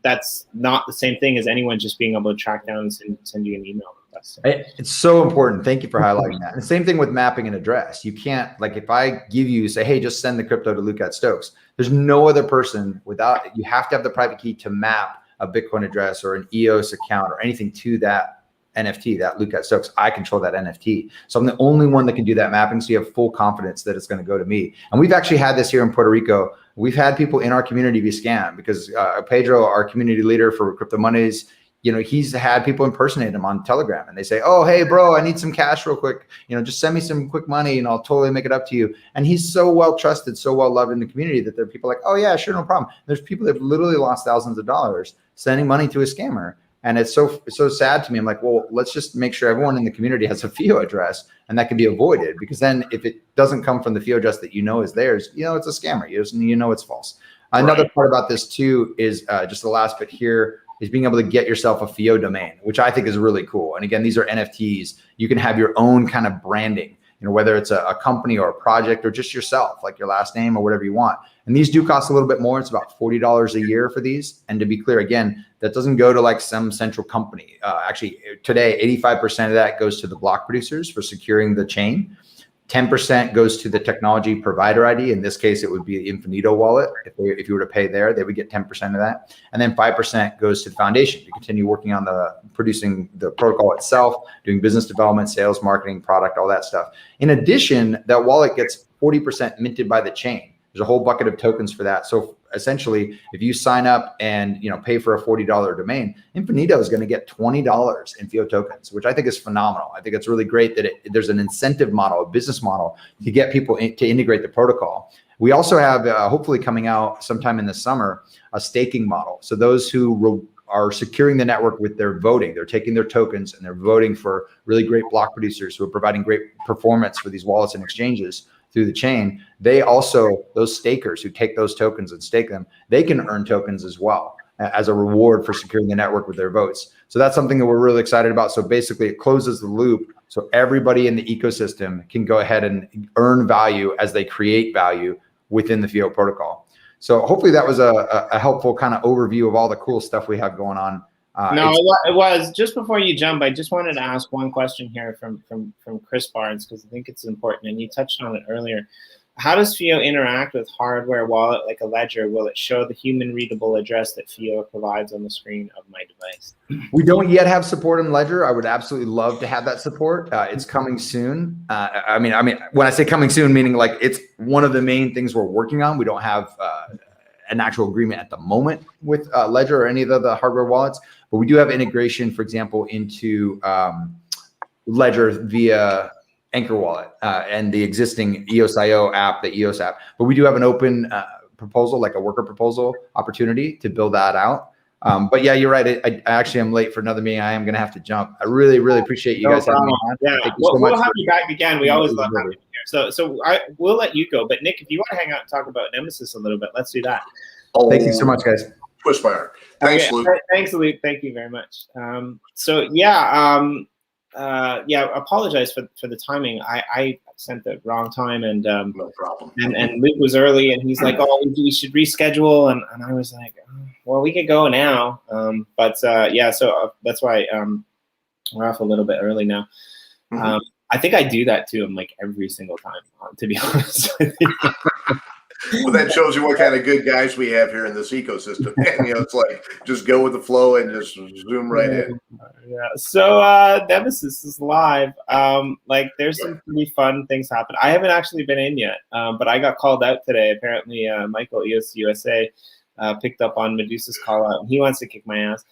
that's not the same thing as anyone just being able to track down and send you an email. It's so important. Thank you for highlighting that. And the same thing with mapping an address. You can't, like, if I give you, say, hey, just send the crypto to Luke Stokes. There's no other person without, you have to have the private key to map a Bitcoin address or an EOS account or anything to that NFT, that Luke Stokes. I control that NFT. So I'm the only one that can do that mapping. So you have full confidence that it's going to go to me. And we've actually had this here in Puerto Rico. We've had people in our community be scammed because Pedro, our community leader for Crypto Mondays, he's had people impersonate him on Telegram and they say, oh, hey, bro, I need some cash real quick. Just send me some quick money and I'll totally make it up to you. And he's so well trusted, so well loved in the community that there are people like, oh, yeah, sure, no problem. There's people that have literally lost thousands of dollars sending money to a scammer. And it's so sad to me. I'm like, well, let's just make sure everyone in the community has a FIO address and that can be avoided, because then if it doesn't come from the FIO address that is theirs, it's a scammer. It's false. Right. Another part about this too is just the last bit here is being able to get yourself a FIO domain, which I think is really cool. And again, these are NFTs. You can have your own kind of branding, whether it's a company or a project or just yourself, like your last name or whatever you want. And these do cost a little bit more. It's about $40 a year for these. And to be clear, again, that doesn't go to like some central company. Actually, today, 85% of that goes to the block producers for securing the chain. 10% goes to the technology provider ID. In this case, it would be Infinito wallet. If you were to pay there, they would get 10% of that. And then 5% goes to the foundation to continue working on producing the protocol itself, doing business development, sales, marketing, product, all that stuff. In addition, that wallet gets 40% minted by the chain. There's a whole bucket of tokens for that. So essentially, if you sign up and pay for a $40 domain, Infinito is going to get $20 in FIO tokens, which I think is phenomenal. I think it's really great that there's an incentive model, a business model to get people to integrate the protocol. We also have, hopefully coming out sometime in the summer, a staking model. So those who are securing the network with their voting, they're taking their tokens and they're voting for really great block producers who are providing great performance for these wallets and exchanges through the chain. They also, those stakers who take those tokens and stake them, they can earn tokens as well as a reward for securing the network with their votes. So that's something that we're really excited about. So basically it closes the loop so everybody in the ecosystem can go ahead and earn value as they create value within the FIO protocol. So hopefully that was a helpful kind of overview of all the cool stuff we have going on. No, it was. Just before you jump, I just wanted to ask one question here from Chris Barnes, because I think it's important, and you touched on it earlier. How does FIO interact with hardware wallet like a ledger? Will it show the human readable address that FIO provides on the screen of my device? We don't yet have support in Ledger. I would absolutely love to have that support. It's coming soon. I mean, when I say coming soon, meaning like it's one of the main things we're working on. We don't have an actual agreement at the moment with Ledger or any of the hardware wallets, but we do have integration, for example, into Ledger via Anchor Wallet and the existing EOS.io app, the EOS app. But we do have an open proposal, like a worker proposal opportunity to build that out. But yeah, you're right. I actually am late for another meeting. I am going to have to jump. I really, really appreciate you guys having me on. Yeah, Thank you so much. We'll have you back again. We always love having you here. So we'll let you go. But Nick, if you want to hang out and talk about Nemesis a little bit, let's do that. Oh, thank you so much, guys. Twist my arm. Thanks, Luke. Thanks, Luke. Thank you very much. Apologize for the timing. I sent the wrong time, and no problem. And Luke was early, and he's like, "Oh, we should reschedule," and I was like, "Well, we could go now." So that's why we're off a little bit early now. Mm-hmm. I think I do that too. I'm like every single time, to be honest with you. Well, that shows you what kind of good guys we have here in this ecosystem. And, it's like just go with the flow and just zoom right in. Yeah. So Nemesis is live. There's some pretty fun things happen. I haven't actually been in yet, but I got called out today. Apparently, Michael EOS USA picked up on Medusa's call out, and he wants to kick my ass.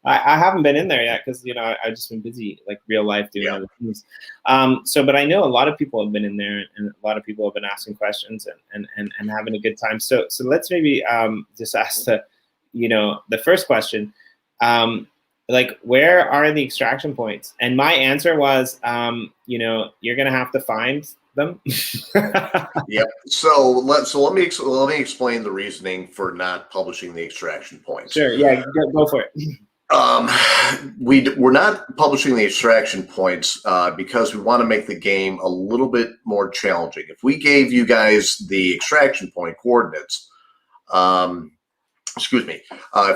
I haven't been in there yet because I've just been busy, like real life, doing other things. But I know a lot of people have been in there, and a lot of people have been asking questions and having a good time. So let's maybe just ask the first question, where are the extraction points? And my answer was, you're gonna have to find them. Yep. So let me explain the reasoning for not publishing the extraction points. Sure. Yeah. Go for it. We're not publishing the extraction points because we want to make the game a little bit more challenging. If we gave you guys the extraction point coordinates, if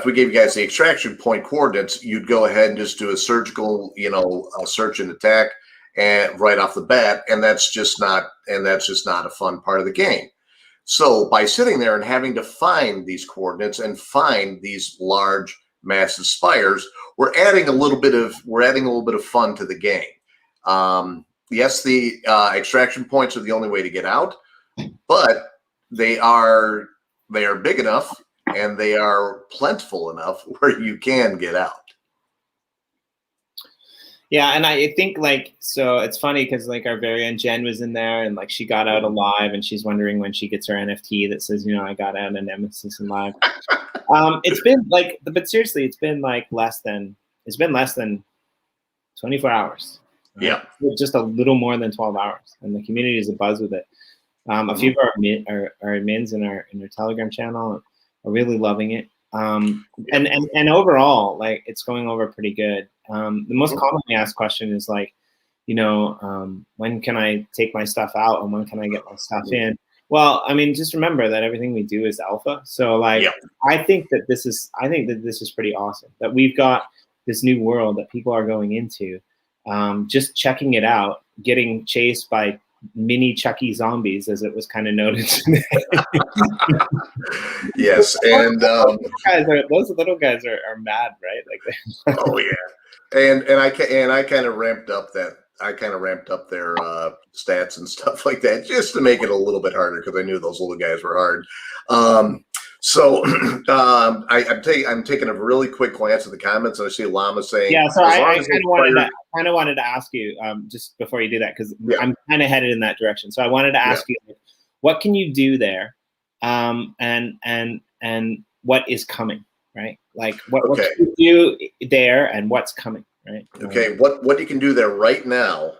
we gave you guys the extraction point coordinates, you'd go ahead and just do a surgical, search and attack, and right off the bat, and that's just not a fun part of the game. So by sitting there and having to find these coordinates and find these large massive spires, we're adding a little bit of fun to the game. Yes, the extraction points are the only way to get out, but they are big enough and they are plentiful enough where you can get out. Yeah, and I think so it's funny because our very own Jen was in there, and she got out alive, and she's wondering when she gets her NFT that says, I got out of Nemesis alive. It's been but seriously, it's been less than 24 hours. Yeah, just a little more than 12 hours, and the community is abuzz with it. A few of our admins in our Telegram channel are really loving it. And overall, it's going over pretty good. The most commonly asked question is when can I take my stuff out and when can I get my stuff in? Well, just remember that everything we do is alpha. So I think that this is pretty awesome that we've got this new world that people are going into, just checking it out, getting chased by mini Chucky zombies, as it was kind of noted today. Yes, and those little guys are mad, right? Oh yeah, and I kind of ramped up their stats and stuff like that just to make it a little bit harder because I knew those little guys were hard. I'm taking a really quick glance at the comments, and I see Llama saying, "Yeah." So I kind of wanted to ask you just before you do that because I'm kind of headed in that direction. So I wanted to ask you, what can you do there, and what is coming, right? What can you do there, and what's coming, right? Okay, what you can do there right now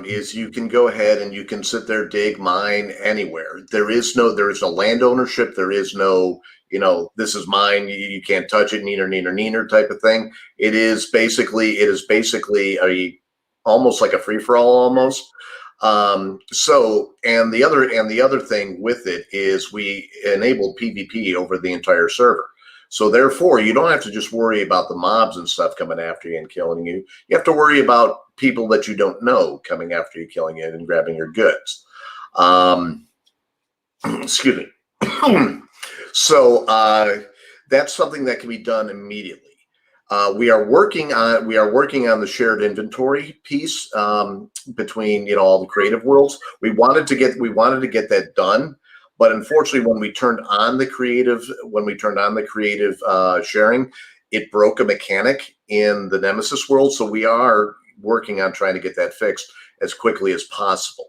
is you can go ahead and you can sit there, dig, mine anywhere. There is no land ownership. There is no, this is mine. You can't touch it, neener type of thing. It is basically almost like a free for all almost. And the other thing with it is we enabled PvP over the entire server. So therefore, you don't have to just worry about the mobs and stuff coming after you and killing you. You have to worry about people that you don't know coming after you, killing you, and grabbing your goods. Excuse me. So that's something that can be done immediately. We are working on the shared inventory piece between all the creative worlds. We wanted to get that done, but unfortunately, when we turned on the creative sharing, it broke a mechanic in the Nemesis world. So we are working on trying to get that fixed as quickly as possible.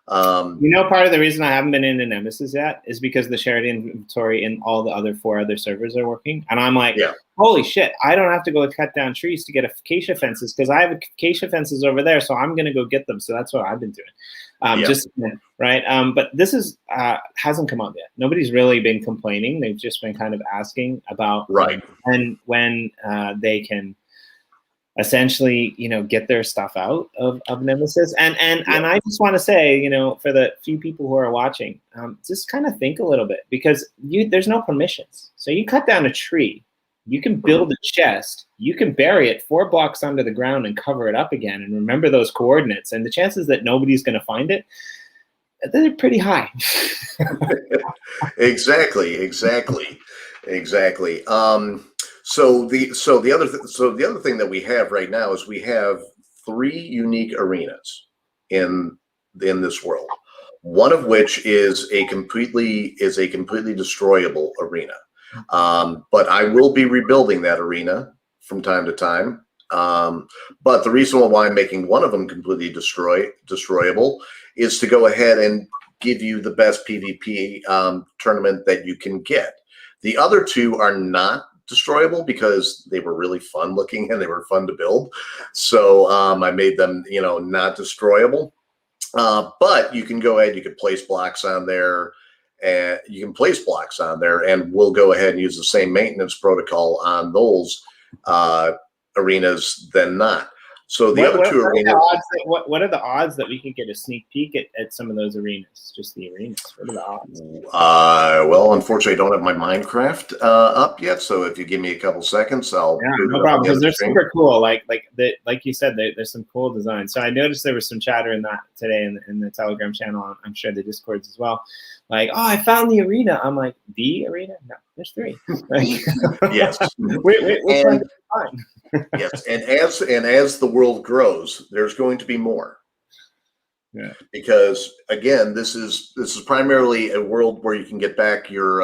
Part of the reason I haven't been into Nemesis yet is because the shared inventory in all the other 4 other servers are working. And I'm like, holy shit, I don't have to go cut down trees to get acacia fences because I have acacia fences over there. So I'm going to go get them. So that's what I've been doing. But this hasn't come up yet. Nobody's really been complaining. They've just been kind of asking about when they can essentially, get their stuff out of Nemesis. And I just want to say, for the few people who are watching, just kind of think a little bit, because there's no permissions. So you cut down a tree, you can build a chest, you can bury it 4 blocks under the ground and cover it up again and remember those coordinates. And the chances that nobody's going to find it, they're pretty high. Exactly. So the other thing that we have right now is we have 3 unique arenas in this world. One of which is a completely destroyable arena. But I will be rebuilding that arena from time to time. But the reason why I'm making one of them completely destroyable is to go ahead and give you the best PvP tournament that you can get. The other 2 are not destroyable because they were really fun looking and they were fun to build. So I made them, not destroyable. But you can go ahead, you can place blocks on there, and we'll go ahead and use the same maintenance protocol on those arenas than not. So the other 2 arenas. What are the odds that we could get a sneak peek at some of those arenas? Just the arenas. What are the odds? Well, unfortunately, I don't have my Minecraft up yet. So if you give me a couple seconds, I'll. Yeah, no problem. Because they're super cool. Like you said, there's some cool designs. So I noticed there was some chatter in that today in the Telegram channel. I'm sure the Discords as well. Like, oh, I found the arena. I'm like, the arena? No, there's 3. Yes. Which one did you find? Yes, and as the world grows, there's going to be more. Yeah. Because again, this is primarily a world where you can get back your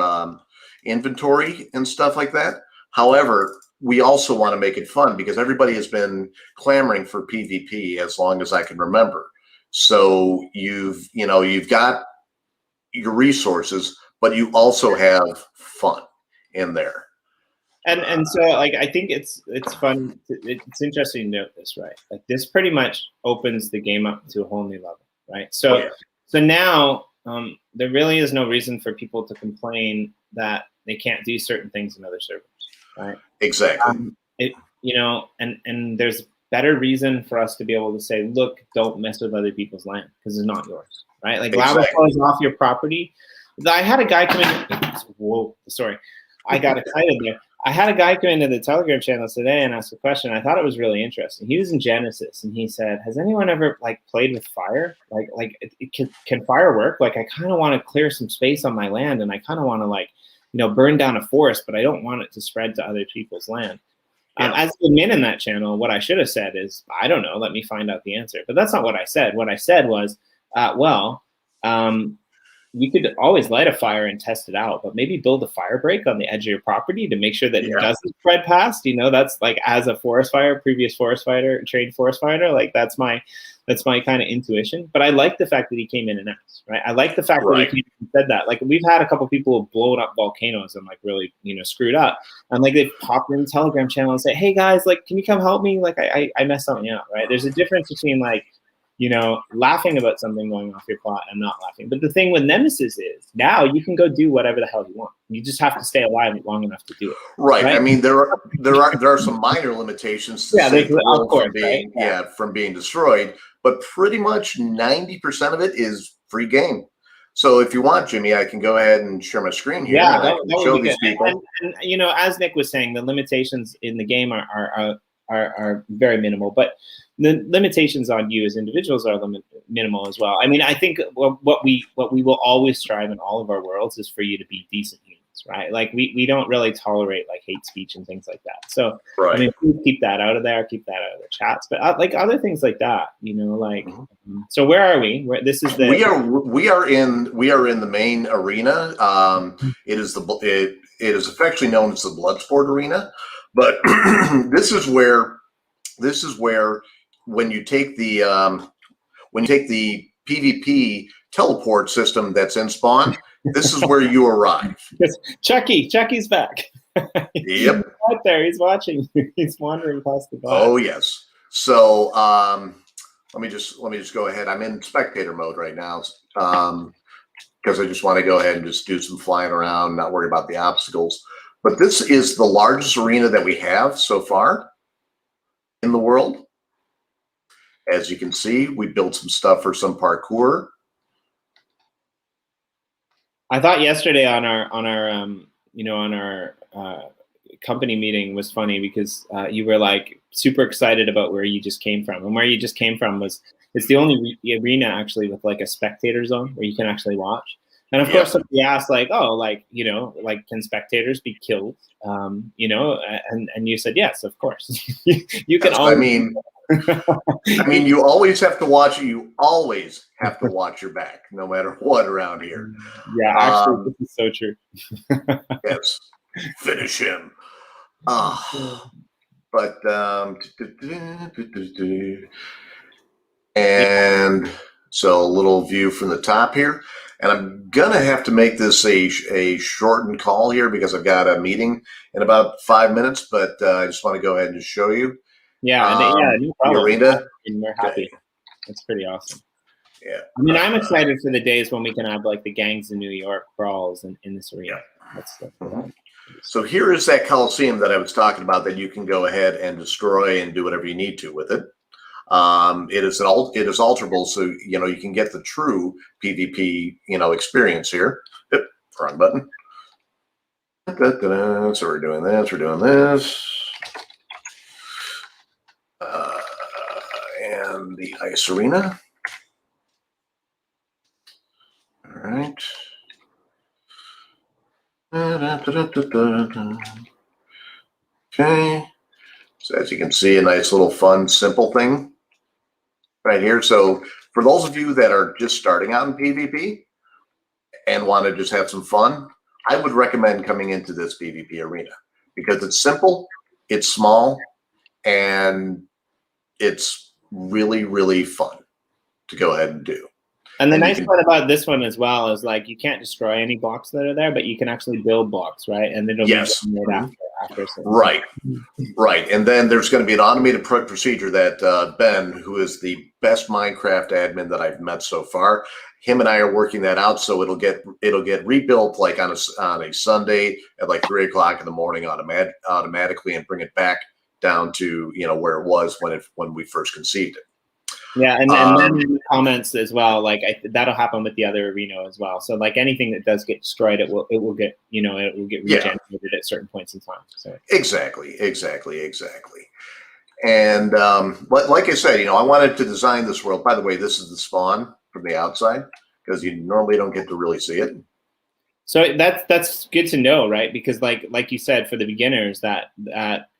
inventory and stuff like that. However, we also want to make it fun because everybody has been clamoring for PvP as long as I can remember. So you've got your resources, but you also have fun in there. And so, like, I think it's fun. It's interesting to note this, right? Like, this pretty much opens the game up to a whole new level, right? So, So now there really is no reason for people to complain that they can't do certain things in other servers, right? Exactly. And there's better reason for us to be able to say, look, don't mess with other people's land because it's not yours, right? Like, lava flows off your property. I had a guy come in. Whoa, sorry, I got excited there. I had a guy come into the Telegram channel today and ask a question. I thought it was really interesting. He was in Genesis and he said, "Has anyone ever played with fire? Can fire work? Like, I kind of want to clear some space on my land and I kind of want to burn down a forest, but I don't want it to spread to other people's land." As the admin in that channel, what I should have said is, I don't know, let me find out the answer. But that's not what I said. What I said was, you could always light a fire and test it out, but maybe build a fire break on the edge of your property to make sure that it doesn't spread past. That's like, as a previous forest fighter, trained forest fighter, like that's my kind of intuition. But I like the fact that he came in and asked, right? I like the fact that he came and said that. Like, we've had a couple people who have blown up volcanoes and really, screwed up. And they've popped in the Telegram channel and say, "Hey guys, can you come help me? Like, I messed something up," right? There's a difference between laughing about something going off your plot and not laughing. But the thing with Nemesis is now you can go do whatever the hell you want. You just have to stay alive long enough to do it. Right. I mean, there are some minor limitations to save the world from being destroyed, but pretty much 90% of it is free game. So if you want, Jimmy, I can go ahead and share my screen here, Yeah, and I that can would show be these good. people. And you know, as Nick was saying, the limitations in the game are very minimal, but the limitations on you as individuals are minimal as well. I mean, I think what we will always strive in all of our worlds is for you to be decent humans, right? Like we don't really tolerate like hate speech and things like that. So Right. I mean, please keep that out of there, keep that out of the chats, but like other things like that, you know, like. So where are we? This is the we are in the main arena. It is affectionately known as the Bloodsport arena, but this is where when you take the PvP teleport system that's in spawn, this is where you arrive. Chucky's back. Yep. He's out there. He's watching. He's wandering past the bot. Oh yes. So let me just go ahead. I'm in spectator mode right now because I just want to go ahead and just do some flying around, not worry about the obstacles. But this is the largest arena that we have so far in the world. As you can see, we built some stuff for some parkour. I thought yesterday on our company meeting was funny because you were like super excited about where you just came from, and where you just came from it's the only arena actually with like a spectator zone where you can actually watch. And of course, somebody asked like, oh, like, you know, like, can spectators be killed? You know, and you said yes, of course. You can always. I mean, you always have to watch. You always have to watch your back, no matter what around here. Yeah, actually, this is so true. Yes, finish him. And so a little view from the top here. And I'm gonna have to make this a shortened call here because I've got a meeting in about 5 minutes. But I just want to go ahead and just show you. Yeah, no problem. Arena. And we're happy. It's pretty awesome. Yeah. I mean, I'm excited for the days when we can have like the gangs in New York brawls in this arena. That's So here is that Coliseum that I was talking about that you can go ahead and destroy and do whatever you need to with it. It is alterable, so you know you can get the true PvP experience here. Yep, wrong button. So we're doing this. We're doing this. And the ice arena. All right. Okay. So as you can see, a nice little fun, simple thing right here. So for those of you that are just starting out in PvP and want to just have some fun, I would recommend coming into this PvP arena because it's simple, it's small, and it's really, really fun to go ahead and do. And the nice part about this one as well is like you can't destroy any blocks that are there, but you can actually build blocks, right? And then it'll be made after. Right. And then there's going to be an automated procedure that Ben, who is the best Minecraft admin that I've met so far, him and I are working that out. So it'll get rebuilt like on a Sunday at like 3 o'clock in the morning automatically and bring it back down to where it was when we first conceived it. Yeah, and then in the comments as well, like that'll happen with the other arena as well. So like anything that does get destroyed, it will get regenerated at certain points in time. So exactly. And like I said, I wanted to design this world. By the way, this is the spawn from the outside because you normally don't get to really see it. So that's good to know, right? Because like you said, for the beginners, that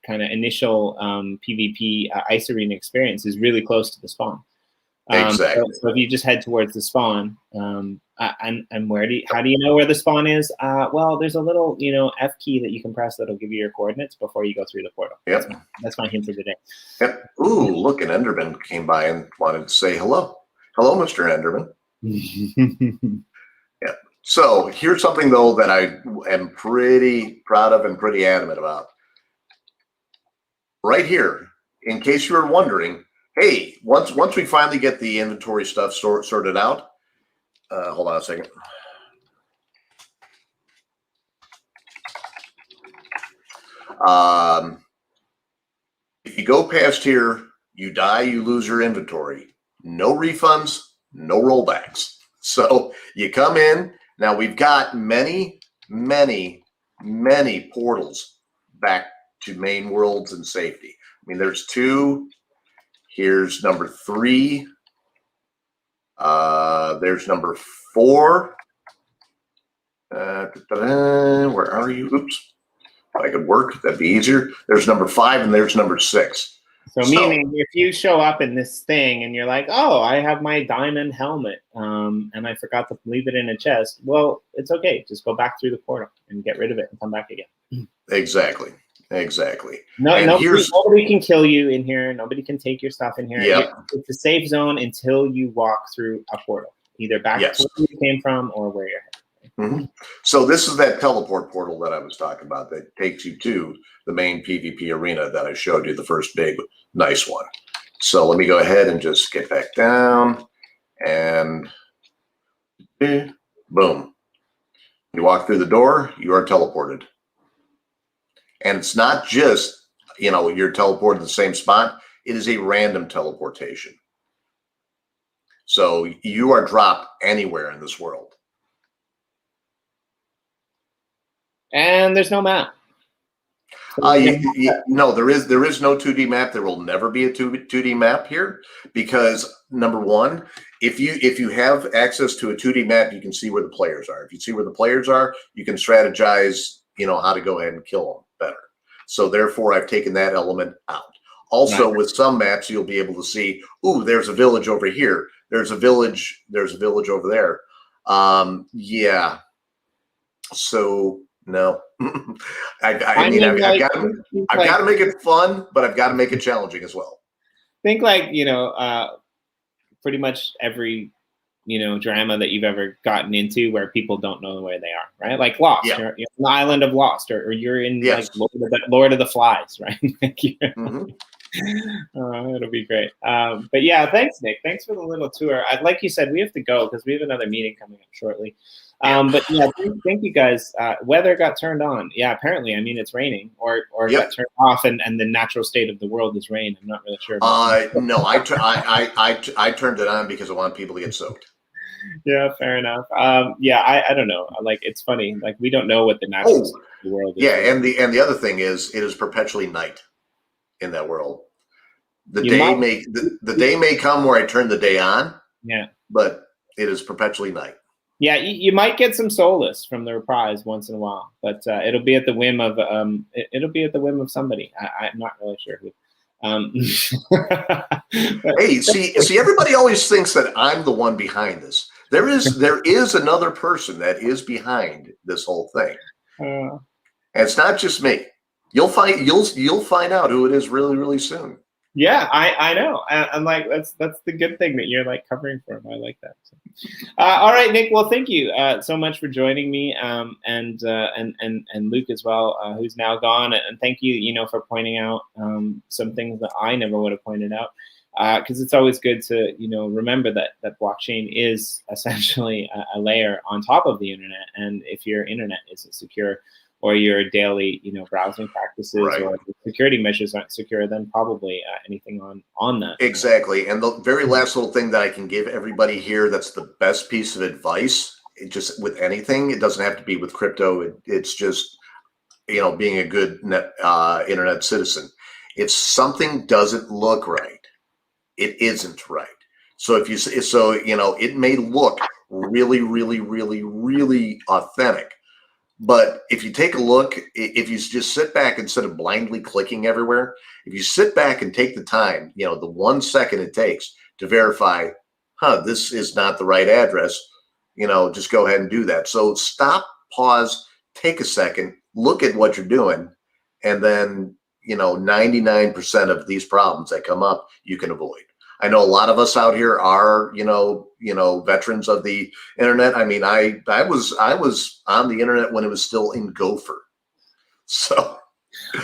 kind of initial PvP ice arena experience is really close to the spawn. Exactly. So if you just head towards the spawn, and how do you know where the spawn is? Well, there's a little F key that you can press that'll give you your coordinates before you go through the portal. Yep. That's my hint of the day. Yep. Ooh, look, an Enderman came by and wanted to say hello. Hello, Mr. Enderman. Yep. So here's something though that I am pretty proud of and pretty adamant about. Right here, in case you were wondering, hey, once we finally get the inventory stuff sorted out, hold on a second. If you go past here, you die, you lose your inventory. No refunds, no rollbacks. So you come in. Now we've got many portals back to main worlds and safety. I mean, there's 2. Here's number 3. There's number 4. Where are you? Oops. If I could work, that'd be easier. There's number 5 and there's number 6. So meaning if you show up in this thing and you're like, oh, I have my diamond helmet and I forgot to leave it in a chest. Well, it's okay. Just go back through the portal and get rid of it and come back again. Exactly. No, nobody can kill you in here. Nobody can take your stuff in here. Yeah. It's a safe zone until you walk through a portal, either back to where you came from or where you're headed. Mm-hmm. So this is that teleport portal that I was talking about that takes you to the main PvP arena that I showed you, the first big, nice one. So let me go ahead and just get back down and boom. You walk through the door, you are teleported. And it's not just, you're teleported to the same spot. It is a random teleportation. So you are dropped anywhere in this world. And there's no map. No, there is no 2D map. There will never be a 2D map here because number one, if you have access to a 2D map, you can see where the players are. If you see where the players are, you can strategize, how to go ahead and kill them better. So therefore, I've taken that element out. Also, with some maps, you'll be able to see, ooh, there's a village over here. There's a village over there. Yeah. So no, I've got to make it fun, but I've got to make it challenging as well. Think pretty much every drama that you've ever gotten into where people don't know where they are, right? Like Lost, you're on the island of Lost, or you're in like Lord of the Flies, right? It'll be great. But yeah, thanks, Nick. Thanks for the little tour. Like you said, we have to go because we have another meeting coming up shortly. But yeah, thank you guys. Weather got turned on. Yeah, apparently. I mean, it's raining, or got turned off, and the natural state of the world is rain. I'm not really sure. No, I turned it on because I want people to get soaked. Yeah, fair enough. Yeah, I don't know. Like, it's funny. Like, we don't know what the natural state of the world is. Yeah, and the other thing is, it is perpetually night in that world. The day may come where I turn the day on. Yeah, but it is perpetually night. Yeah, you might get some solace from the reprise once in a while, but it'll be at the whim of somebody. I'm not really sure who. Hey, see, everybody always thinks that I'm the one behind this. There is another person that is behind this whole thing, and it's not just me. You'll find out who it is really, really soon. Yeah, I know. I'm like, that's the good thing that you're like covering for him. I like that. So. All right, Nick. Well, thank you so much for joining me, and Luke as well, who's now gone. And thank you, for pointing out some things that I never would have pointed out, because it's always good to remember that blockchain is essentially a layer on top of the internet, and if your internet isn't secure, or your daily, browsing practices or security measures aren't secure, then probably anything on that. Exactly. And the very last little thing that I can give everybody here, that's the best piece of advice, just with anything, it doesn't have to be with crypto. It's just, being a good internet citizen. If something doesn't look right, it isn't right. So it may look really, really, really, really authentic. But if you take a look, if you just sit back instead of blindly clicking everywhere, if you sit back and take the time, the 1 second it takes to verify, this is not the right address, just go ahead and do that. So stop, pause, take a second, look at what you're doing, and then, 99% of these problems that come up, you can avoid. I know a lot of us out here are, veterans of the internet. I mean, I was on the internet when it was still in Gopher. So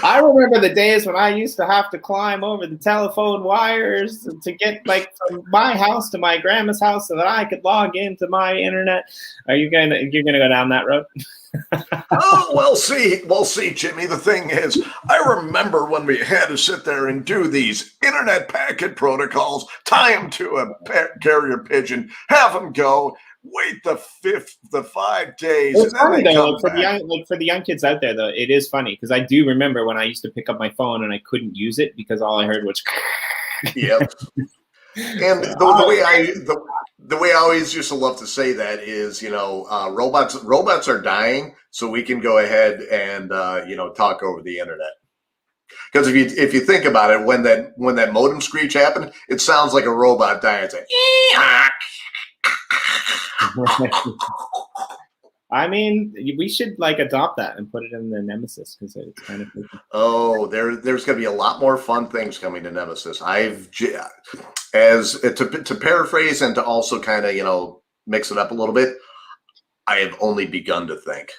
I remember the days when I used to have to climb over the telephone wires to get from my house to my grandma's house so that I could log into my internet. You're gonna go down that road? Oh, well, see, Jimmy, the thing is, I remember when we had to sit there and do these internet packet protocols, tie them to a carrier pigeon, have them go, wait the 5 days, Well, it's and then funny they though, come back. for the young kids out there though, it is funny because I do remember when I used to pick up my phone and I couldn't use it because all I heard was. Yep. And the way I always used to love to say that is, robots are dying, so we can go ahead and talk over the internet. Because if you think about it, when that modem screech happened, it sounds like a robot dying. It's like, I mean, we should like adopt that and put it in the Nemesis because it's kind of. oh, there's going to be a lot more fun things coming to Nemesis. To paraphrase and to also kind of mix it up a little bit, I have only begun to think.